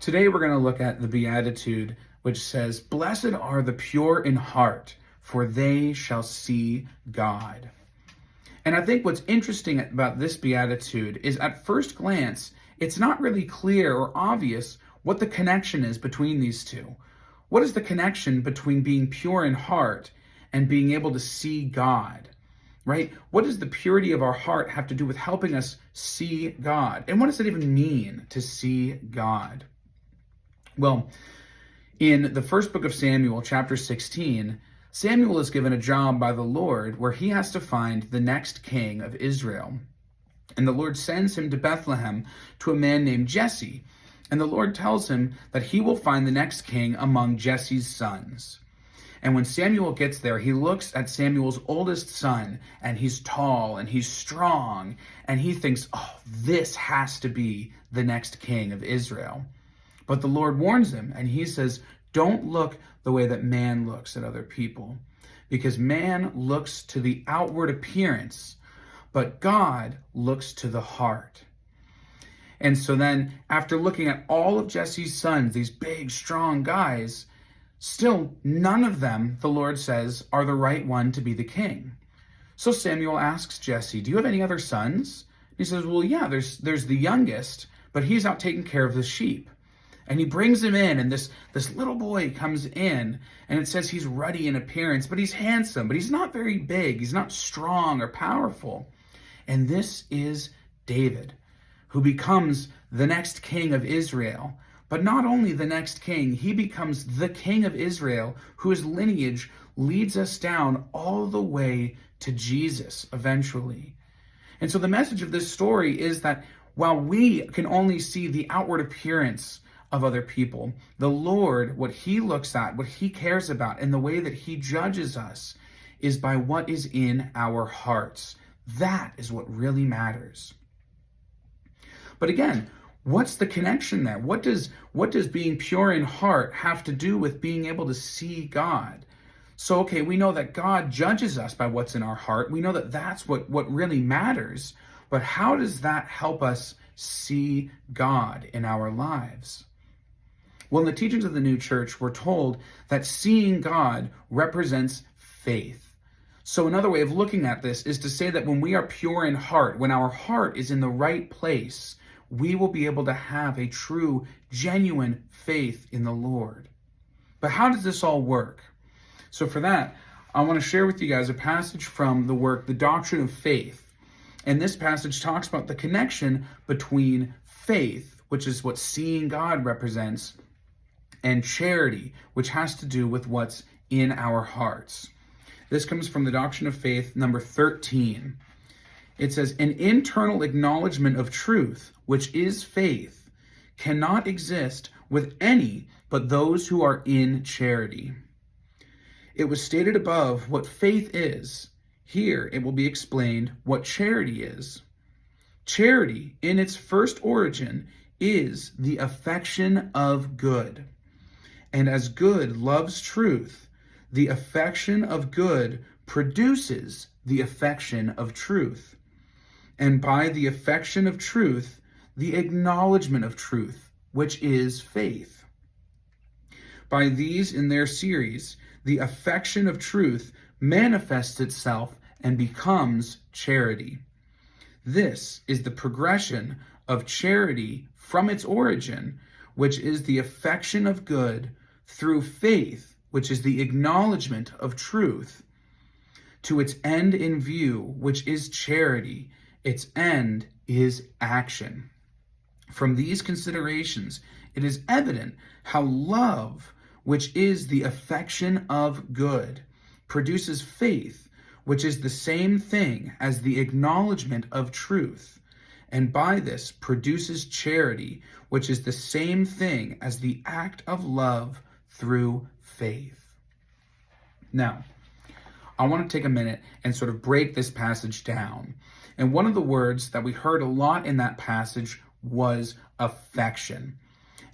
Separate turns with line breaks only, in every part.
Today we're going to look at the Beatitude, which says, "Blessed are the pure in heart, for they shall see God." And I think what's interesting about this Beatitude is at first glance, it's not really clear or obvious what the connection is between these two. What is the connection between being pure in heart and being able to see God? Right? What does the purity of our heart have to do with helping us see God? And what does it even mean to see God? Well, in the first book of Samuel, chapter 16, Samuel is given a job by the Lord where he has to find the next king of Israel. And the Lord sends him to Bethlehem to a man named Jesse. And the Lord tells him that he will find the next king among Jesse's sons. And when Samuel gets there, he looks at Samuel's oldest son, and he's tall and he's strong, and he thinks, oh, this has to be the next king of Israel. But the Lord warns him, and he says, don't look the way that man looks at other people, because man looks to the outward appearance, but God looks to the heart. And so then, after looking at all of Jesse's sons, these big, strong guys, still none of them, the Lord says, are the right one to be the king. So Samuel asks Jesse, do you have any other sons? He says, well, yeah, there's the youngest, but he's out taking care of the sheep. And he brings him in, and this little boy comes in, and it says he's ruddy in appearance, but he's handsome, but he's not very big. He's not strong or powerful. And this is David, who becomes the next king of Israel. But not only the next king, he becomes the king of Israel, whose lineage leads us down all the way to Jesus eventually. And so the message of this story is that while we can only see the outward appearance of other people, the Lord, what he looks at, what he cares about, and the way that he judges us is by what is in our hearts. That is what really matters. But again, what's the connection there? What does being pure in heart have to do with being able to see God? So, okay, we know that God judges us by what's in our heart. We know that that's what really matters. But how does that help us see God in our lives? Well, in the teachings of the new church, we're told that seeing God represents faith. So another way of looking at this is to say that when we are pure in heart, when our heart is in the right place, we will be able to have a true, genuine faith in the Lord. But how does this all work? So for that, I want to share with you guys a passage from the work, The Doctrine of Faith. And this passage talks about the connection between faith, which is what seeing God represents, and charity, which has to do with what's in our hearts. This comes from the Doctrine of Faith, number 13. It says, an internal acknowledgement of truth, which is faith, cannot exist with any but those who are in charity. It was stated above what faith is. Here it will be explained what charity is. Charity, in its first origin, is the affection of good. And as good loves truth, the affection of good produces the affection of truth. And by the affection of truth, the acknowledgement of truth, which is faith. By these in their series, the affection of truth manifests itself and becomes charity. This is the progression of charity from its origin, which is the affection of good, through faith, which is the acknowledgement of truth, to its end in view, which is charity. Its end is action. From these considerations, it is evident how love, which is the affection of good, produces faith, which is the same thing as the acknowledgement of truth, and by this produces charity, which is the same thing as the act of love through faith. Now, I want to take a minute and sort of break this passage down. And one of the words that we heard a lot in that passage was affection.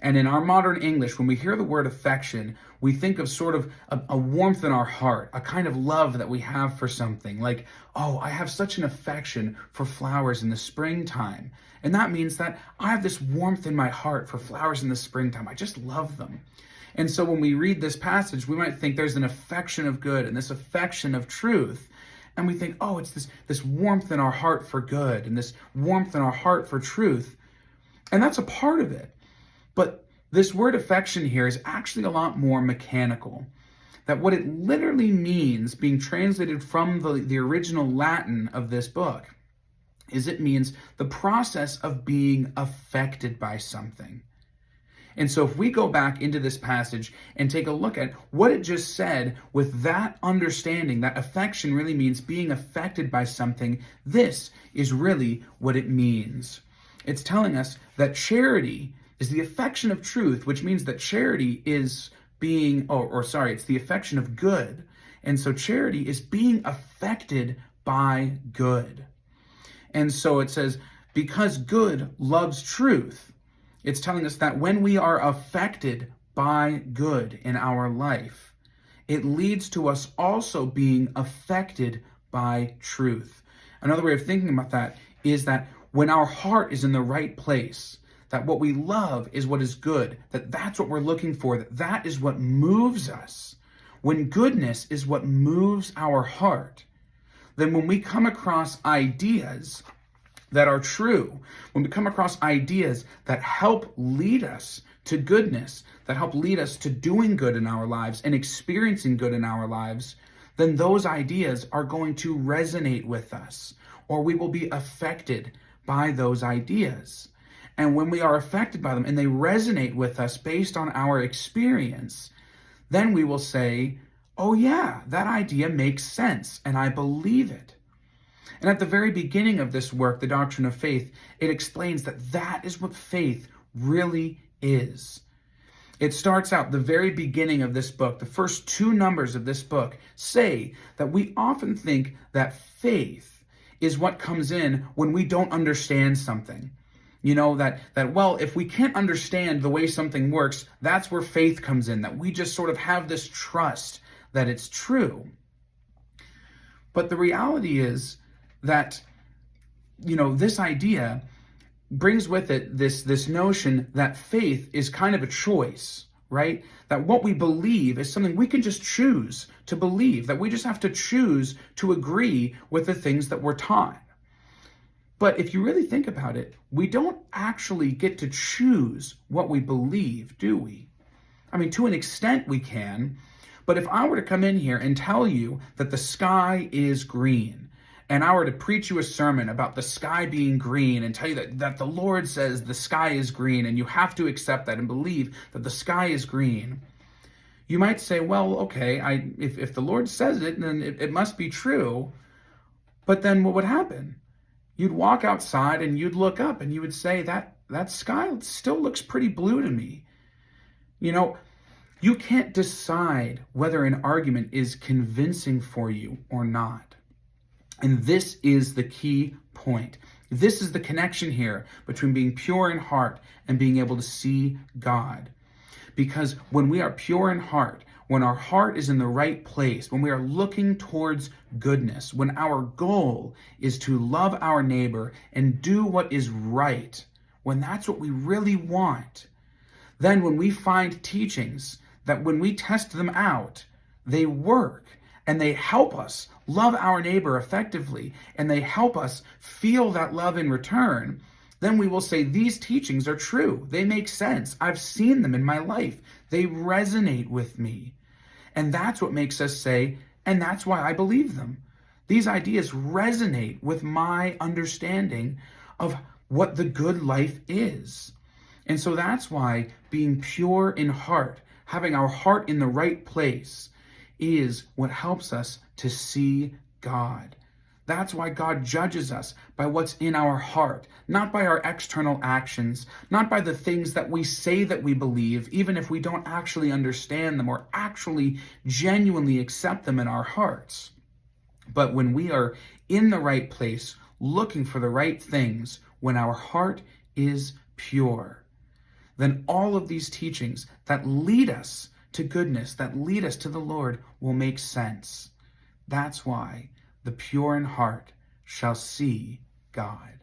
And in our modern English, when we hear the word affection, we think of sort of a warmth in our heart, a kind of love that we have for something. Like, oh, I have such an affection for flowers in the springtime. And that means that I have this warmth in my heart for flowers in the springtime. I just love them. And so when we read this passage, we might think there's an affection of good and this affection of truth. And we think, oh, it's this warmth in our heart for good and this warmth in our heart for truth. And that's a part of it. But this word affection here is actually a lot more mechanical. That what it literally means, being translated from the original Latin of this book, is it means the process of being affected by something. And so if we go back into this passage and take a look at what it just said with that understanding, that affection really means being affected by something, this is really what it means. It's telling us that charity is the affection of truth, which means that charity is being, it's the affection of good. And so charity is being affected by good. And so it says, because good loves truth, it's telling us that when we are affected by good in our life, it leads to us also being affected by truth. Another way of thinking about that is that when our heart is in the right place, that what we love is what is good, that's what we're looking for, that is what moves us. When goodness is what moves our heart, then when we come across ideas that are true, when we come across ideas that help lead us to goodness, that help lead us to doing good in our lives and experiencing good in our lives, then those ideas are going to resonate with us, or we will be affected by those ideas. And when we are affected by them and they resonate with us based on our experience, then we will say, oh yeah, that idea makes sense and I believe it. And at the very beginning of this work, the Doctrine of Faith, it explains that that is what faith really is. It starts out, the very beginning of this book, the first 2 numbers of this book say that we often think that faith is what comes in when we don't understand something. You know, that well, if we can't understand the way something works, that's where faith comes in, that we just sort of have this trust that it's true. But the reality is that, you know, this idea brings with it this notion that faith is kind of a choice, right? That what we believe is something we can just choose to believe, that we just have to choose to agree with the things that we're taught. But if you really think about it, we don't actually get to choose what we believe, do we? I mean, to an extent we can, but if I were to come in here and tell you that the sky is green, and I were to preach you a sermon about the sky being green and tell you that the Lord says the sky is green and you have to accept that and believe that the sky is green, you might say, well, okay, if the Lord says it, then it must be true. But then what would happen? You'd walk outside and you'd look up and you would say, that sky still looks pretty blue to me. You know, you can't decide whether an argument is convincing for you or not. And this is the key point. This is the connection here between being pure in heart and being able to see God. Because when we are pure in heart, when our heart is in the right place, when we are looking towards goodness, when our goal is to love our neighbor and do what is right, when that's what we really want, then when we find teachings that when we test them out, they work and they help us love our neighbor effectively and they help us feel that love in return, then we will say these teachings are true. They make sense. I've seen them in my life. They resonate with me. And that's what makes us say, and that's why I believe them. These ideas resonate with my understanding of what the good life is. And so that's why being pure in heart, having our heart in the right place, is what helps us to see God. That's why God judges us by what's in our heart, not by our external actions, not by the things that we say that we believe, even if we don't actually understand them or actually genuinely accept them in our hearts. But when we are in the right place, looking for the right things, when our heart is pure, then all of these teachings that lead us to goodness, that lead us to the Lord, will make sense. That's why the pure in heart shall see God.